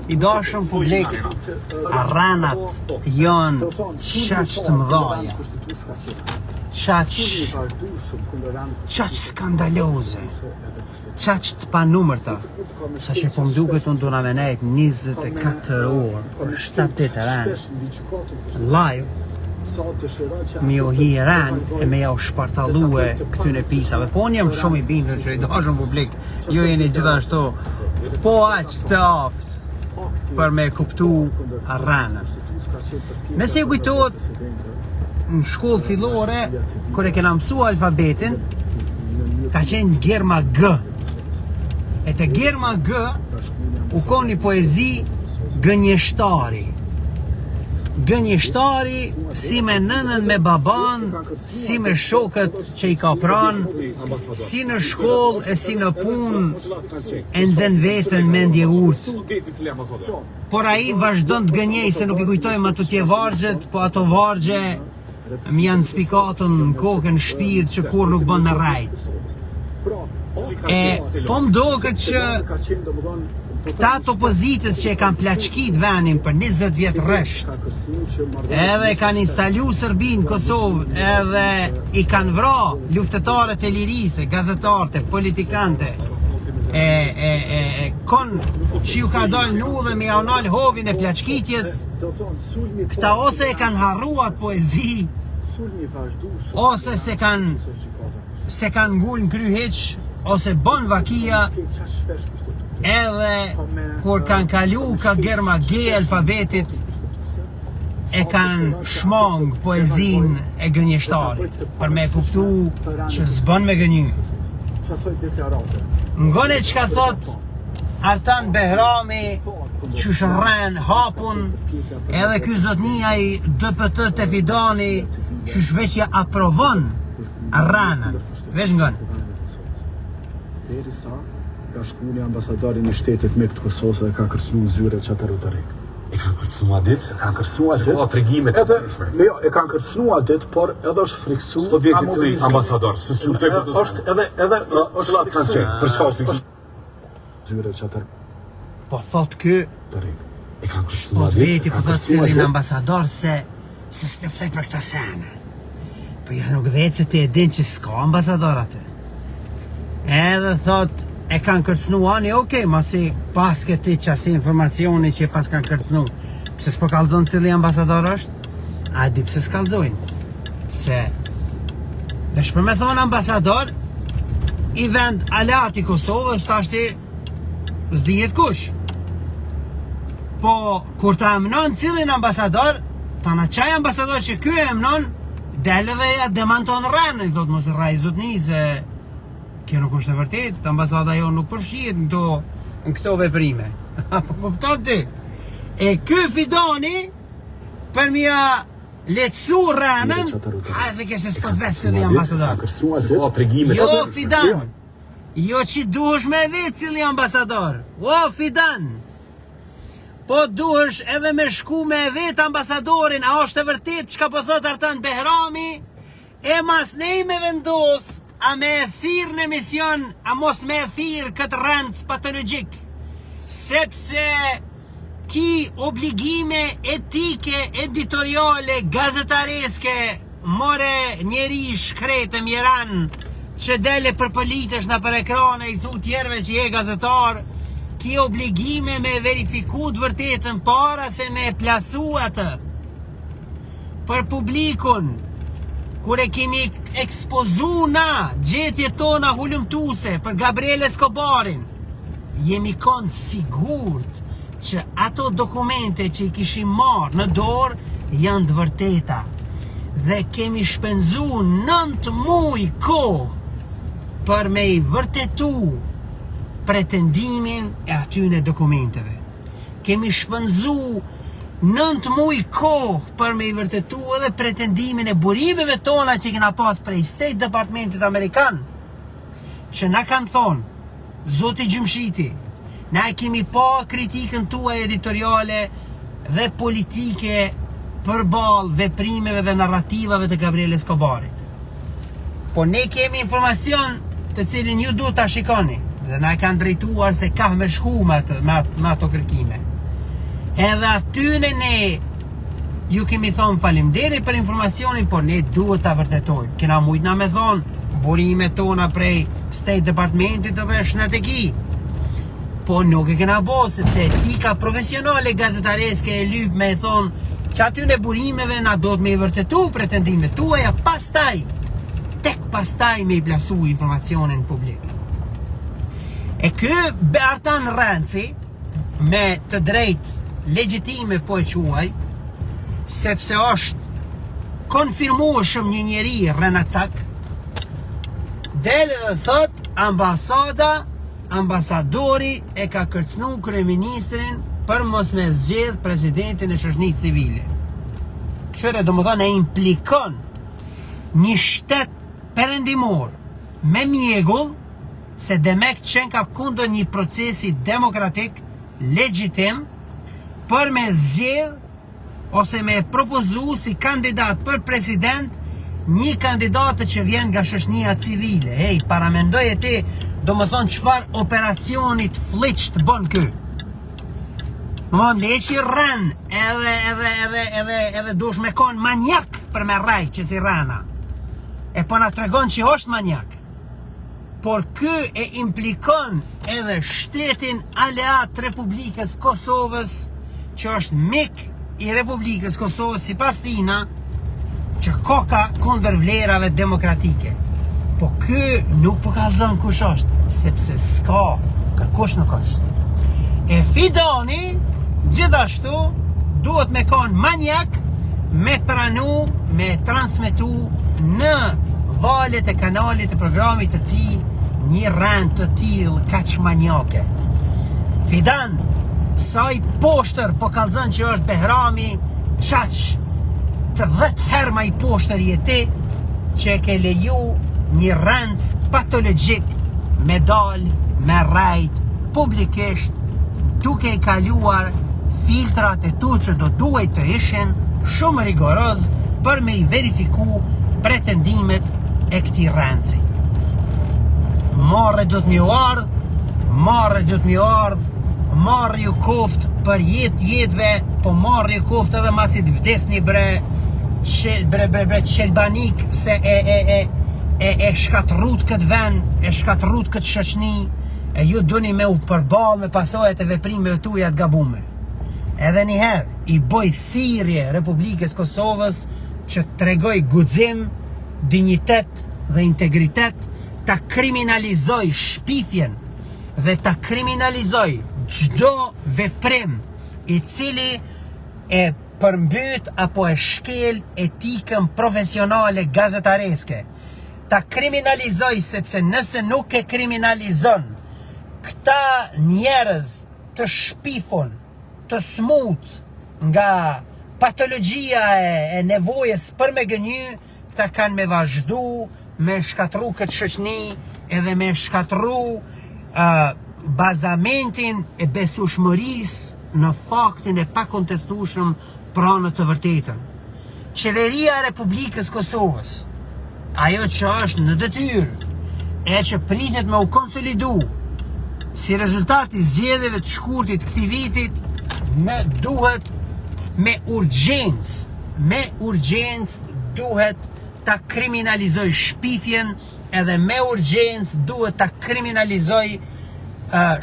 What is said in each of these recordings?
I dashëm publik, arranat janë qaq të mëdhaja, qaq skandaloze, qaq të panumërta, sa që po mduket unë do na venejt 24 orë, për 7 ditë ranë, live, mi o hi ranë e me ja u shpartalue këtyne pisave. Po unë jam shumë i bindur që i dashëm publik, ju jeni gjithashtu, po aq të aftë për me kuptu arranën. Nëse kujtohet në shkollë fillore, kur e kena mësu alfabetin, ka qenë Germa G. E të Germa G u ka një poezi gënjeshtari. Gënjeshtari si me nënën me baban, si me shokët që i ka pranë, si në shkollë e si në punë, e nxen veten mendje urtë. Por ai vazhdon të gënjej se nuk i kujtojmë ato tje vargjet, po ato vargje më janë spikatën në kokën shpirt që kur nuk bën me rajt. E po m'doket që këta të opozitës që e kanë plaçkit venin për 20 vjetë rresht, edhe kanë instalu Serbinë, Kosovë, edhe i kanë vra luftetarët e lirisë, gazetarët, politikante, kon që ju ka dalë nu dhe me jaunal hovin e plaçkitjes, këta ose e kanë harruat poezi, ose se kanë ngull në kry heq, ose bon vakia, edhe kur kanë kalu ka Germa G alfabetit, e kanë shmong poezin e gënjeshtarit, për me kuptu që s'bën me gënjy. Ngone që ka thot Artan Behrami, që shërren hapun, edhe ky zotnia i DPT të Fidani, që shveqja aprovon arranën. Vesh ngon. Ka shkuni ambasadorin e shtetit me këtë Kosovës e ka kërcënu zyre që atër u të rekë. E kanë kërcënu adit? E kanë kërcënu adit. Se ka tregimet e përshme. Jo, e kanë kërcënu adit, por edhe është friksu. Së të vjetit cili ambasador, së s'luftoj për të është edhe cilat kanë qenë, për çka është friksu? Zyre që atër Po thot kë, të rekë. E kanë kërcënu po të adit? veti po thot cilin ambasador se s'luftoj për këto sene. Po ja nuk vetë se ti e din që s'ka ambasador atë. Edhe thot, e kanë kërcënu ani, okej, masi pas këti qasi informacioni që pas kanë kërcënu, pëse s'po kallzon cili ambasador është, a di pëse s'kallzojnë. Se, vesh për me thonë ambasador, i vend alat i Kosovës, tashti s'dijet kush. Po, kur ta emnon cilin ambasador, ta na qaj ambasador që kjo e emnon, del edhe ja demanton rënë, i thot mos rraj zotni, se kjo nuk është e vërtet, ambasada jo nuk përfshihet në këto veprime. Po kupton ti? E ky Fidani, për mja letësu rënën, a dhe kese s'pët vetë se dhe ambasador. Se ka tregimet. Jo Fidan, jo që duhesh me vetë cili ambasador. O Fidan, po duhesh edhe me shku me vetë ambasadorin, a është e vërtet që ka po thot Artan Behrami, e mas nej me vendos, a me e thirë në emision, a mos me e thirë këtë rëndës patologjik, sepse ki obligime etike, editoriale, gazetareske, more njeri shkretë mjeran, që dele për politish në për ekrane, i thu tjerve që je gazetar, ki obligime me verifiku të vërtetën para se me plasu atë për publikun. Kur e kemi ekspozu na gjetje tona hulumtuse për Gabriel Escobarin, jemi konë sigurt që ato dokumente që i kishim marrë në dorë janë të vërteta. Dhe kemi shpenzu 9 muaj kohë për me i vërtetu pretendimin e atyne dokumenteve. Kemi shpenzu 9 muaj kohë për me i vërtetu edhe pretendimin e burimeve tona që kena pas prej State Departmentit Amerikan, që na kanë thonë, zoti Gjumshiti, na kemi pa kritikën tuaj editoriale dhe politike përballë veprimeve dhe narrativave të Gabriel Escobarit. Po ne kemi informacion të cilin ju duhet ta shikoni, dhe na kanë drejtuar se ka me shku me ato kërkime. Edhe atyne ne ju kemi thonë faleminderit për informacionin, por ne duhet ta vërtetojmë. Kena mujt na me thonë burimet tona prej State Departmentit edhe shneteki. Po nuk e kena bo, sepse etika profesionale gazetareske e lyp me e thonë që atyne burimeve na do të me i vërtetu pretendimet tuaja, tek pastaj me i plasu informacionin publik. E kë Bertan Renzi, me të drejt legjitime po e quaj, sepse është konfirmueshëm një njeri renacak, dele dhe thot ambasadori e ka kërcnu kryeministrin për mos me zgjedh presidentin e shoqërisë civile. Qëre do më thonë e implikon një shtet perëndimor me mjegull se demek qenë ka kundër një procesi demokratik legjitim për me zgjedh ose me propozu si kandidat për president një kandidatë që vjen nga shoqënia civile. Ej, paramendoj e ti, do më thonë qëfar operacionit fliq të bon kë. Në leqi rën edhe dush me kon manjak për me raj që si rana. E po na tregon që është manjak. Por kë e implikon edhe shtetin aleat Republikës Kosovës, që është mik i Republikës Kosovës si pas tina, që koka kundër vlerave demokratike. Po kë nuk po kallzon kush është, sepse s'ka, kërkush nuk është. E Fidani, gjithashtu, duhet me kon manjak, me pranu, me transmetu në valet e kanalit e programit të ti, një rand të tillë kaq manjake. Fidan, sa i poshtër po kallzon që është Behrami, qaq të 10 herë ma i poshtër jeti që e ke leju një rëndës patologjik me dal, me rajt, publikisht, duke i kaluar filtrat e tu që do duhet të ishin shumë rigoroz për me i verifiku pretendimet e këti rëndësi. Marrë do të mjë ardhë, marrë ju koft për jetëve, po marrë ju koft edhe masit vdesni bre Qelbanik se e shkatrut këtë ven, e shkatrut këtë shoqni, e ju duni me u përball me pasojat e veprimeve tuaja të gabume. Edhe njëherë i boj thirrje Republikës Kosovës që tregoj guxim, dinjitet dhe integritet, ta kriminalizoj shpifjen dhe ta kriminalizoj çdo veprim i cili e përmbyt apo e shkel etikën profesionale gazetareske. Ta kriminalizoj sepse nëse nuk e kriminalizon këta njerëz të shpifun, të smut nga patologjia e nevojës për me gënjy, këta kanë me vazhdu me shkatru këtë shoqni edhe me shkatru bazamentin e besueshmërisë në faktin e pakontestueshëm pranë të vërtetën. Qeveria e Republikës Kosovës, ajo që është në detyrë e që pritet me u konsolidu si rezultat i zgjedhjeve të shkurtit këtij vitit, duhet me urgjencë duhet ta kriminalizoj shpifjen, edhe me urgjencë duhet ta kriminalizoj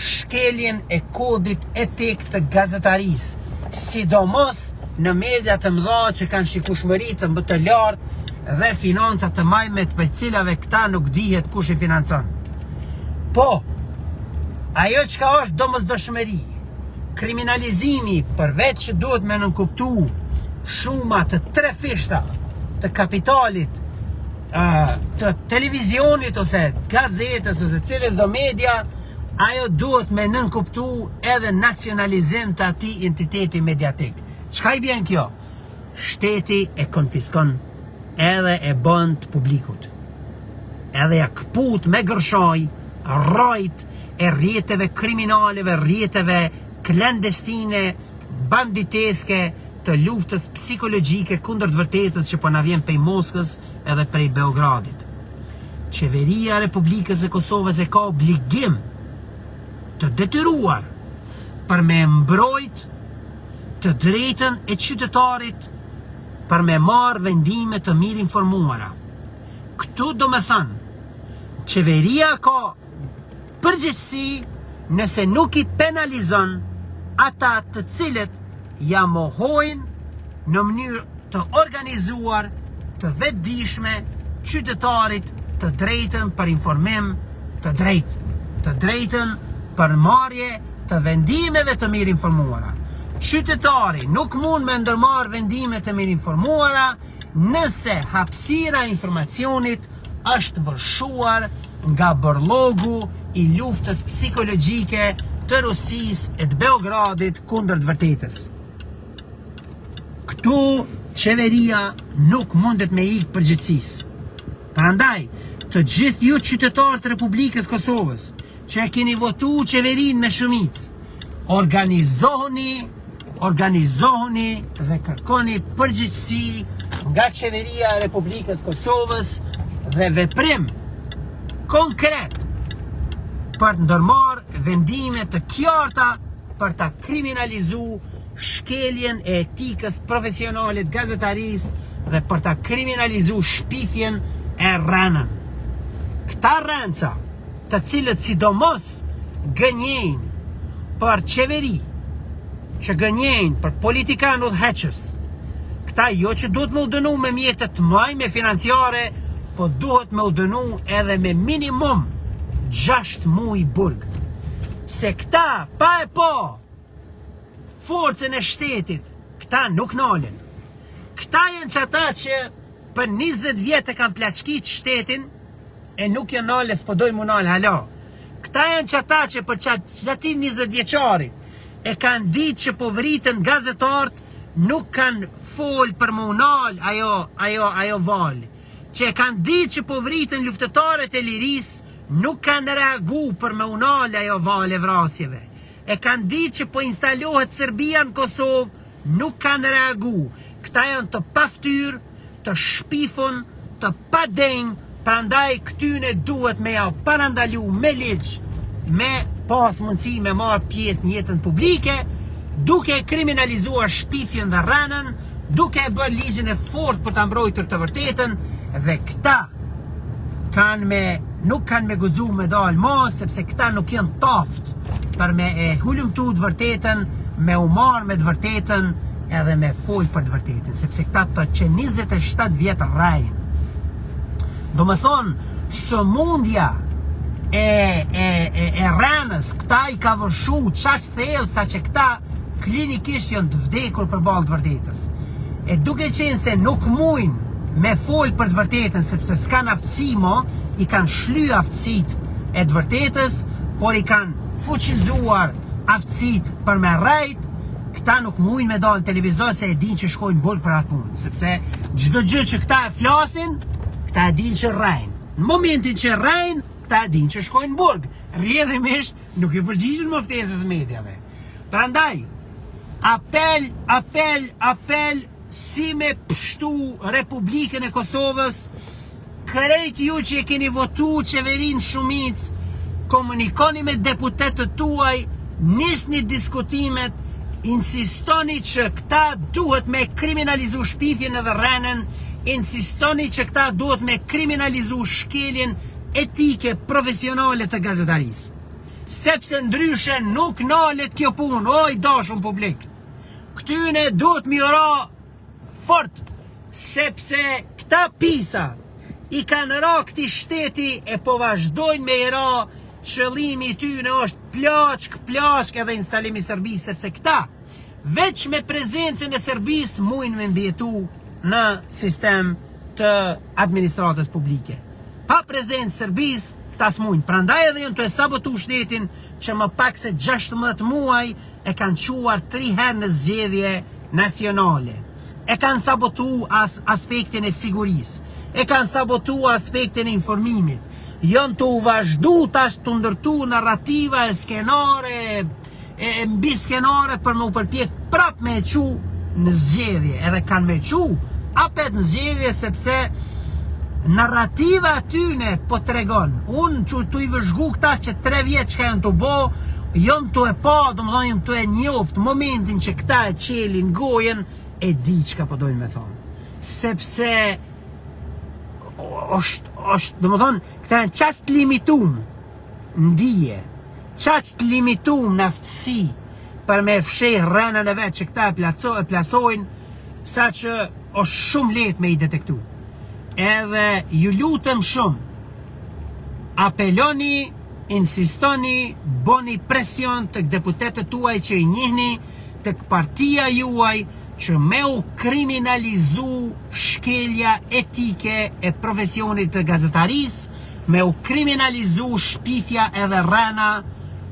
shkeljen e kodit etik të gazetarisë, sidomos në media të mëdha që kanë shikueshmëri të më të lartë dhe financa të majmet për cilave këta nuk dihet kush i financon. Po, ajo çka është domosdoshmëri, kriminalizimi përveç që duhet me nënkuptu shuma të 3 fishta të kapitalit, të televizionit ose gazetës ose cilës do media, ajo duhet me nënkuptu edhe nacionalizim të ati entiteti mediatik. Çka i bjen kjo? Shteti e konfiskon edhe e bën të publikut. Edhe ja këput me gërshoj, rrojt e rrjeteve kriminaleve, rrjeteve klandestine, banditeske, të luftës psikologjike kundër të vërtetës që po na vjen prej Moskës edhe prej Beogradit. Qeveria e Republikës së Kosovës e ka obligim të detyruar për me mbrojt të drejtën e qytetarit për me marrë vendime të mirë informuara. Këtu do me thënë, qeveria ka përgjegjësi nëse nuk i penalizon ata të cilët ja mohojnë në mënyrë të organizuar, të vetëdijshme qytetarit të drejtën për informim të drejtë, të drejtën për marrje të vendimeve të mirë informuara. Qytetari nuk mund me ndërmarrë vendime të mirë informuara nëse hapësira e informacionit është vërshuar nga bërlogu i luftës psikologjike të Rusisë e të Beogradit kundër të vërtetës. Këtu qeveria nuk mundet me ikë përgjithësisë. Prandaj, të gjithë ju qytetarë të Republikës Kosovës që e keni votu qeverinë me shumicë, organizohuni dhe kërkoni përgjegjësi nga qeveria e Republikës Kosovës dhe veprim konkret për të ndërmarrë vendime të qarta për ta kriminalizuar shkeljen e etikës profesionale të gazetarisë dhe për ta kriminalizuar shpifjen e rënën. Këta rënca, të cilët sidomos gënjejnë për qeveri, që gënjejnë për politikan udhëheqës, këta jo që duhet me u dënu me mjetët me financiare, po duhet me u dënu edhe me minimum 6 muaj burg. Se këta, pa e po, forcën e shtetit, këta nuk nalen. Këta jenë që ata që për 20 vjetë e kanë plaçkit shtetin, e nuk janë nale, s'po dojnë mu nalë, halo. Këta janë që ata që për qatin 20 vjeqarit, e kanë ditë që po vritën gazetarët, nuk kanë folë për mu nalë ajo valë. Që e kanë ditë që po vritën luftetarët e lirisë, nuk kanë reagu për me unalë ajo valë e vrasjeve. E kanë ditë që po instalohet Serbia në Kosovë, nuk kanë reagu. Këta janë të paftyrë, të shpifun, të padenjë, prandaj këtyne duhet me ja parandalu me ligj, me pas mundësi me marrë pjesë në jetën publike, duke kriminalizuar shpifjen dhe rënën, duke bërë ligjin e fort për të mbrojtur të vërtetën, dhe këta nuk kanë me guxu me dalë mos, sepse këta nuk janë taft për me e hulumtu të vërtetën, me u marrë me të vërtetën, edhe me folë për të vërtetën, sepse këta për që 27 vjetë rajnë. Do me thonë, sëmundja e rënës, këta i ka vërshu qaq thellë sa që këta klinikisht janë të vdekur për balë të vërtetës. E duke qenë se nuk mujnë me folë për të vërtetën, sepse s'kan aftësi mo, i kanë shly aftësit e të vërtetës, por i kanë fuqizuar aftësit për me rejt, këta nuk mujnë me dalë në televizor se e din që shkojnë burg për atë punë, sepse çdo gjë që këta e flasin, këta e din që rejnë. Në momentin që rejnë, këta e din që shkojnë burg. Rrjedhimisht nuk i përgjigjen moftesës medjave. Prandaj, apel si me pështu Republikën e Kosovës, krejt ju që e keni votu qeverin shumic, komunikoni me deputetët tuaj, nisni diskutimet, insistoni që këta duhet me kriminalizu shpifjen edhe rënën, insistoni që këta duhet me kriminalizu shkeljen etike profesionale të gazetarisë. Sepse ndryshe nuk nalet kjo punë, oj dashun publik. Këtyne duhet mi ora fort, sepse këta pisa i kanë ra këti shteti e po vazhdojnë me i ra, qëllimi tyne është plaçk edhe instalimi Serbisë, sepse këta veç me prezencën e Serbisë mujnë me mbjetu në sistem të administratës publike. Pa prezencë Serbisë, këta s'mujnë. Prandaj edhe jënë të e sabotu shtetin që më pak se 16 muaj e kanë quar 3 herë në zgjedhje nacionale. E kanë sabotu aspektin e sigurisë, e kanë sabotu aspektin e informimit, jënë të u vazhdu tash të ndërtu narrativa e skenare, e mbi skenare për me u përpjek prap me e qu në zgjedhje, edhe kanë me qu apet në zgjedhje sepse narrativa atyne po të regon. Unë që tu i vëzhgu këta që 3 vjetë që ka janë të bo, jom të e pa, domethënë jom të e njoft momentin që këta e qelin gojen, e di çka po dojnë me thonë. Sepse është domethënë këta janë çast limitum ndije, çast limitum në aftësi për me fsheh rënën e vetë që këta e plasojnë, sa që është shumë lehtë me i detektu. Edhe ju lutem shumë, apeloni, insistoni, boni presion të deputetët tuaj që i njihni, të partia juaj, që me u kriminalizu shkelja etike e profesionit të gazetaris, me u kriminalizu shpifja edhe rëna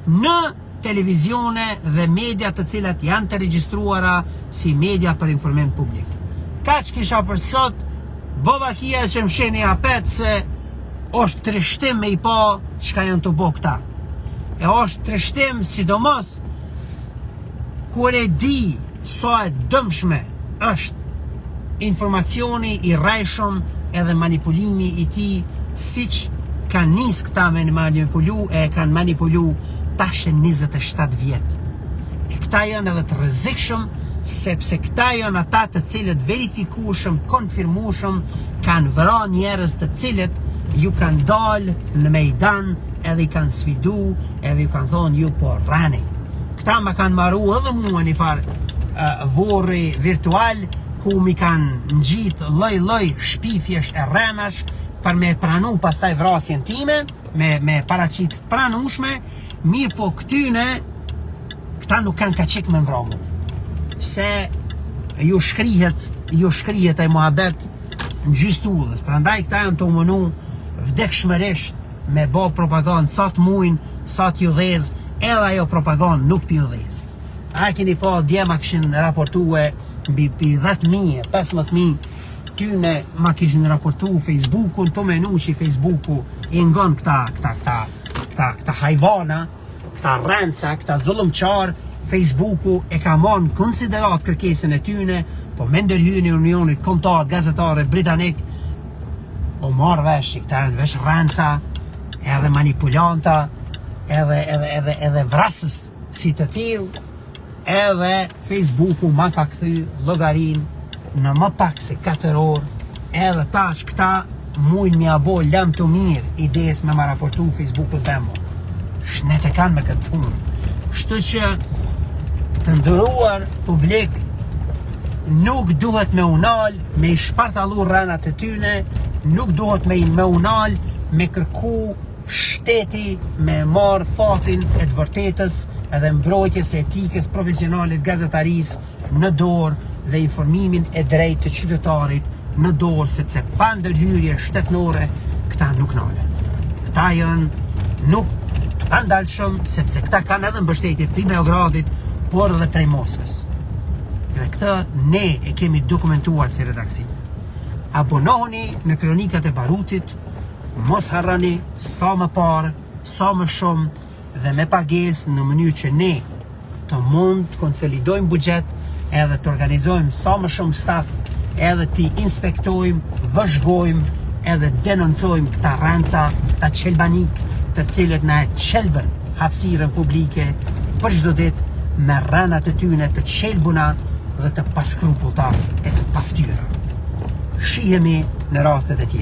në televizione dhe media të cilat janë të regjistruara si media për informim publik. Kaq kisha për sot, bovakia që më sheni apet se është trishtim me i pa çka janë të bo këta. E është trishtim sidomos kur e di sa e dëmshme është informacioni i rrejshëm edhe manipulimi i tij, siç kanë nis këta me manipulu e kanë manipulu tash 27 vjet. E këta janë edhe të rrezikshëm, sepse këta janë ata të cilët verifikueshëm, konfirmueshëm kanë vrarë njerëz të cilët ju kanë dalë në mejdan edhe i kanë sfidu edhe ju kanë thonë ju po rani. Këta më kanë marru edhe mua një farë vorri virtual ku mi kanë ngjit lloj shpifjesh e rrenash për me pranu pastaj vrasjen time me paraqit pranueshme, mirë po këta nuk kanë kaçik me vramu. Se ju shkrihet e muhabet në gjystullës, prandaj këta janë të mënu vdekshmërisht me bo propagandë sa të mujnë, sa t'ju dhez, edhe ajo propagandë nuk pi dhez. A keni pa djema këshin raportue mbi 10.000, 15.000 tyne ma kishin raportu Facebookun, të menu që Facebooku i ngon këta hajvana, këta rrenca, këta zullumqar. Facebooku e ka marrë konsiderat kërkesën e tyne, po me ndërhyrjen e Unionit Kombëtar Gazetare Britanik, o marrë vesh që këta janë vesh rrenca, edhe manipulanta, edhe vrasës si të tillë, edhe Facebooku ma ka kthy llogarin në më pak se 4 orë, edhe tash këta mujnë mja bo lam të mirë ides me ma raportu Facebooku temo. Shnet e kanë me këtë punë. Kështu që të ndëruar publik, nuk duhet me unal me i shpartalu rranat e tyne, nuk duhet me unal me kërku shteti me marë fatin e të vërtetës edhe mbrojtjes e etikës profesionalit gazetaris në dorë dhe informimin e drejtë të qytetarit në dorë, sepse pa ndërhyrje shtetnore këta nuk nalen. Këta janë nuk të pandalshëm, sepse këta kanë edhe mbështetje prej Beogradit, por edhe prej Moskës. Dhe këtë ne e kemi dokumentuar si redaksi. Abonohuni në kronikat e Barutit, mos harrani sa më parë, sa më shumë dhe me pagesë në mënyrë që ne të mund të konsolidojmë buxhet edhe të organizojmë sa më shumë staf edhe të inspektojmë, vëzhgojmë edhe denoncojmë këta rrenca, këta qelbanik të cilët na e qelbën hapësirën publike për çdo ditë me rrenat e tyne të qelbuna dhe të paskrupullta e të paftyra. Shihemi në rastet e tjera.